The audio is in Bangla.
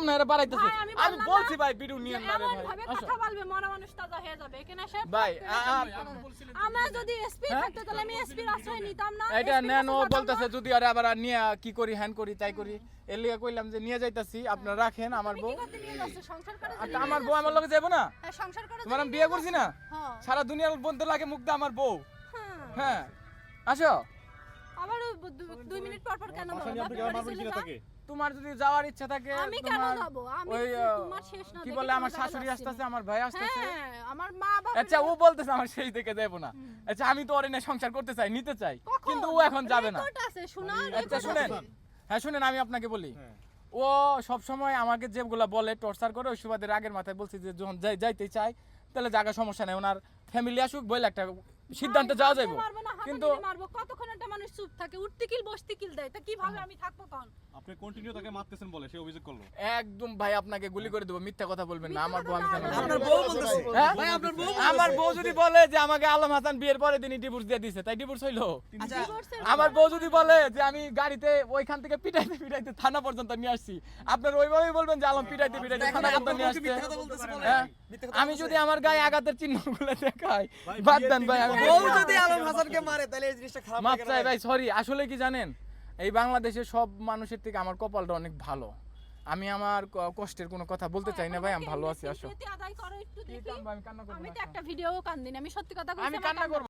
না এরা বাড়াইতেছে আমি বলছি ভাই ভিডিও নিয়ে না রে এমন ভাবে ভাই আসো কথা বলবে মরা মানুষ তাজা হয়ে যাবে এখানে এসে ভাই আমরা যদি এসপি থাকতো তাহলে আমি এসপির আশ্রয় নিতাম না এটা নেন ও বলতেছে যদি আরে আবার নিয়ে কি করি হ্যান করি তাই করি এর লিগে কইলাম যে নিয়ে যাইতাছি আপনারা রাখেন আমার বউ সংসার করে আর আমার বউ আমার লগে যাবো না হ্যাঁ, সংসার করে তোমার আমি বিয়ে করছি না হ্যাঁ সারা দুনিয়ার বন্ধু লাগে মুগ্ধা আমার বউ হ্যাঁ। হ্যাঁ আসো আবার 2 মিনিট পর পর কেন আপনি বাবা গায়ে মারবেন কিনা তাকে? তোমার যদি যাওয়ার ইচ্ছা থাকে আমি কেন তোমার যাব আমি ওই তোমার শেষ না কি দেখে বলে আমার তোমার শাশুড়ি যাওয়া আসতেছে আমার ভাই আসতেছে হ্যাঁ আমার মা বাবা আচ্ছা ও বলতেছে আমার সেই থেকে যাবো না আচ্ছা আমি তো ওর এনে সংসার করতে চাই নিতে চাই কিন্তু ও এখন যাবে না রেকর্ড আছে শোনা আচ্ছা শুনেন হ্যাঁ শুনেন আমি আপনাকে বলি হ্যাঁ। ও সব সময় আমাকে যেগুলা বলে টর্চার করে ওই সুবাদের আগের মাথায় বলছি যে যখন যাইতে চাই তাহলে জায়গা সমস্যা নেই ওনার ফ্যামিলি আসুক বলে একটা সিদ্ধান্তে যাওয়া যাইব কিন্তু কিন্তু মারবো কতক্ষণ একটা মানুষ চুপ থাকে উঠতে কিল বসতে কিল দেয় তা কিভাবে আমি থাকবো তখন আপনি কন্টিনিউ তাকে মারতেছেন বলে সে অভিযোগ করলো। একদম ভাই আপনাকে গুলি করে দেবো মিথ্যা কথা বলবেন না আমার বউ আমি জানি না। আপনার বউ বলতেছে হ্যাঁ? ভাই আপনার বউ আমার বউ যদি বলে যে আমাকে আলম হাসান বিয়ের পরে দিনই ডিভোর্স দিয়ে দিছে তাই ডিভোর্স হইলো আচ্ছা আমার বউ যদি বলে যে আমি গাড়িতে ওইখান থেকে পিটাইতে পিটাইতে থানা পর্যন্ত নিয়ে আসছি আপনার ওইভাবেই বলবেন যে আলম পিটাইতে পিটাইতে থানা পর্যন্ত নিয়ে আসছে মিথ্যা কথা বলতেছে বলে হ্যাঁ? মিথ্যা কথা আমি যদি আমার গায়ে আঘাতের চিহ্নগুলো দেখাই ভাই, বাদ বিয়ের দেন ভাই আমি দিন বউ যদি আলম হাসানকে মারে তাহলে এই জিনিসটা খারাপ মাপ লাগে না চাই ভাই? ভাই সরি আসলে কি জানেন এই বাংলাদেশের সব মানুষের থেকে আমার কপালটা অনেক ভালো আমি আমার কষ্টের কোনো কথা বলতে চাই না ভাই আমি ভালো আছি আসো আদায় করো একটু দেখি আমি কান্না করবো আমি না, তো আসো। একটা ভিডিও কান্দিনি আমি সত্যি কথা আমি কইছি কান্না করবো